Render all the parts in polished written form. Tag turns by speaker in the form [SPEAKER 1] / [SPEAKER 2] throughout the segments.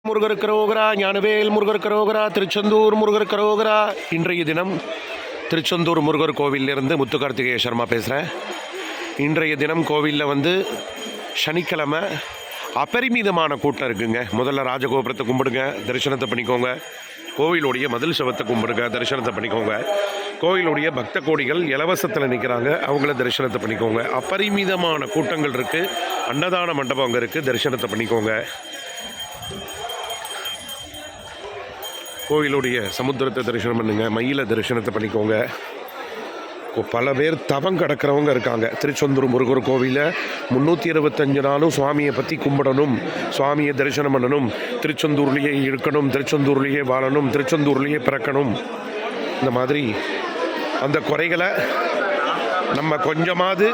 [SPEAKER 1] முருகர் கரோகரா, ஞானவேல் முருகர் கரோகரா, திருச்செந்தூர் முருகர் கரோகரா. இன்றைய தினம் திருச்செந்தூர் முருகர் கோவிலிருந்து முத்துகார்த்திகேய சர்மா பேசுகிறேன். இன்றைய தினம் கோவிலில் சனிக்கிழமை அபரிமிதமான கூட்டம் இருக்குங்க. முதல்ல ராஜகோபுரத்தை கும்பிடுங்க, தரிசனத்தை பண்ணிக்கோங்க. கோவிலுடைய மதில் சவத்தை கும்பிடுங்க, தரிசனத்தை பண்ணிக்கோங்க. கோவிலுடைய பக்த கோடிகள் இலவசத்தில் நிற்கிறாங்க, அவங்கள தரிசனத்தை பண்ணிக்கோங்க. அபரிமிதமான கூட்டங்கள் இருக்குது. அன்னதான மண்டபம் அங்கே இருக்குது, தரிசனத்தை பண்ணிக்கோங்க. கோவிலுடைய சமுத்திரத்தை தரிசனம் பண்ணுங்க, மயிலை தரிசனத்தை பண்ணிக்கோங்க. பல பேர் தவம் கிடக்கிறவங்க இருக்காங்க. திருச்செந்தூர் முருகர் கோவிலில் 365 நாளும் சுவாமியை பற்றி கும்பிடணும், சுவாமியை தரிசனம் பண்ணணும், திருச்செந்தூர்லேயே இருக்கணும், திருச்செந்தூர்லேயே வாழணும், திருச்செந்தூர்லேயே பிறக்கணும். இந்த மாதிரி அந்த குறைகளை நம்ம கொஞ்சமாவது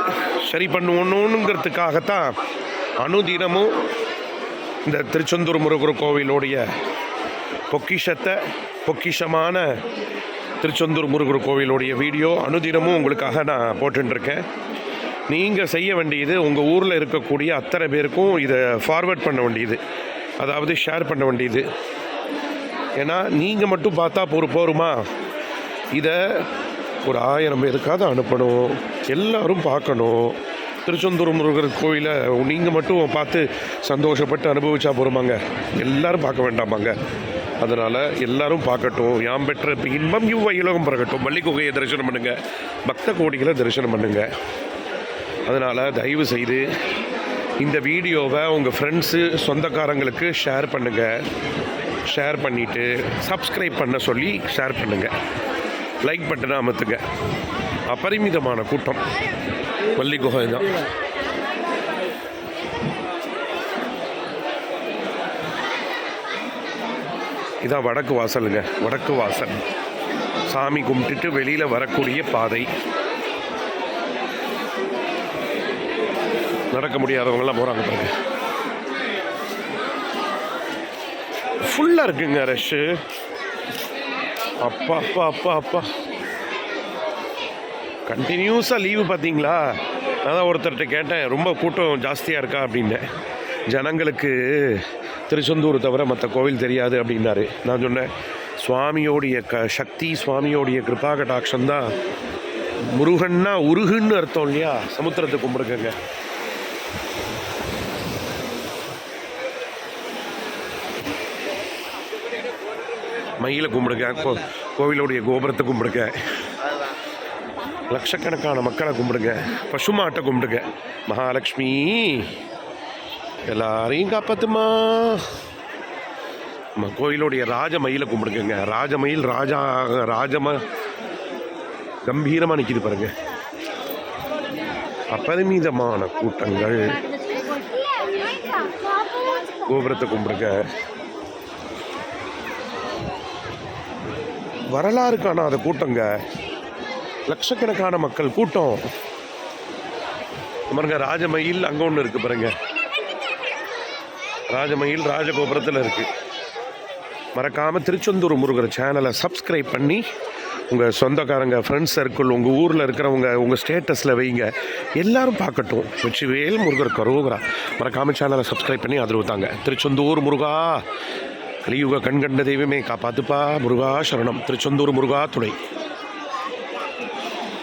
[SPEAKER 1] சரி பண்ணணுங்கிறதுக்காகத்தான் அனுதினமும் இந்த திருச்செந்தூர் முருகர் கோவிலுடைய பொக்கிஷமான திருச்செந்தூர் முருகர் கோவிலுடைய வீடியோ அனுதினமும் உங்களுக்காக நான் போட்டுருக்கேன். நீங்கள் செய்ய வேண்டியது உங்கள் ஊரில் இருக்கக்கூடிய அத்தனை பேருக்கும் இதை ஃபார்வர்ட் பண்ண வேண்டியது, அதாவது ஷேர் பண்ண வேண்டியது. ஏன்னா நீங்கள் மட்டும் பார்த்தா போருமா, இதை ஒரு 1000 பேருக்காவது அனுப்பணும், எல்லோரும் பார்க்கணும். திருச்செந்தூர் முருகர் கோவிலை நீங்கள் மட்டும் பார்த்து சந்தோஷப்பட்டு அனுபவிச்சா போருமாங்க, எல்லோரும் பார்க்க வேண்டாமாங்க. அதனால் எல்லோரும் பார்க்கட்டும். யாம் பெற்ற இன்பம் இவ்வையுலகம் பிறக்கட்டும். மல்லிகுகையை தரிசனம் பண்ணுங்கள், பக்த கோடிகளை தரிசனம் பண்ணுங்கள். அதனால் தயவு செய்து இந்த வீடியோவை உங்கள் ஃப்ரெண்ட்ஸு சொந்தக்காரங்களுக்கு ஷேர் பண்ணுங்கள். ஷேர் பண்ணிவிட்டு சப்ஸ்கிரைப் பண்ண சொல்லி ஷேர் பண்ணுங்கள். லைக் பட்டனை அமர்த்துங்க. அபரிமிதமான கூட்டம் மல்லிகுகை தான். இதான் வடக்கு வாசலுங்க. வடக்கு வாசல் சாமி கும்பிட்டுட்டு வெளியில் வரக்கூடிய பாதை. நடக்க முடியாதவங்கெல்லாம் போகிறாங்க பாருங்க. ஃபுல்லாக இருக்குங்க ரஷ்ஷு. அப்பா அப்பா அப்பா அப்பா, கண்டினியூஸாக லீவு பார்த்தீங்களா? அதான் ஒருத்தர்கிட்ட கேட்டேன், ரொம்ப கூட்டம் ஜாஸ்தியாக இருக்கா அப்படின்னு. ஜனங்களுக்கு திருச்செந்தூர் தவிர மற்ற கோவில் தெரியாது அப்படின்னாரு. நான் சொன்னேன், சுவாமியோடைய சக்தி, சுவாமியோடைய கிருபா கடாட்சம்தான். முருகன்னா உருகுன்னு அர்த்தம் இல்லையா? சமுத்திரத்தை கும்பிடுங்க. மயிலை கும்பிடுங்க, கோவிலுடைய கோபுரத்தை கும்பிடுங்க, லட்சக்கணக்கான மக்களை கும்பிடுங்க, பசுமாட்டை கும்பிடுங்க. மகாலட்சுமி எல்லாரையும் காப்பாத்துமா. நம்ம கோயிலுடைய ராஜமயிலை கும்பிடுங்க. ராஜமயில் கம்பீரமாக நிற்கிது பாருங்க. அபரிமிதமான கூட்டங்கள். கோபுரத்தை கும்பிடுங்க. வரலாறு காணாத கூட்டங்க, லட்சக்கணக்கான மக்கள் கூட்டம் பாருங்க. ராஜமயில் அங்கே ஒன்று இருக்குது பாருங்க. ராஜமயில் ராஜகோபுரத்தில் இருக்குது. மறக்காமல் திருச்செந்தூர் முருகர் சேனலை சப்ஸ்கிரைப் பண்ணி உங்கள் சொந்தக்காரங்க, ஃப்ரெண்ட்ஸ் சர்க்கிள், உங்கள் ஊரில் இருக்கிறவங்க, உங்கள் ஸ்டேட்டஸில் வைங்க, எல்லோரும் பார்க்கட்டும். வெற்றிவேல் முருகர் கரோகரா. மறக்காமல் சேனலை சப்ஸ்கிரைப் பண்ணி ஆதரவு தாங்க. திருச்செந்தூர் முருகா, கலியுக கண்கண்ட தெய்வமே காப்பாத்துப்பா. முருகா சரணம். திருச்செந்தூர் முருகா துணை.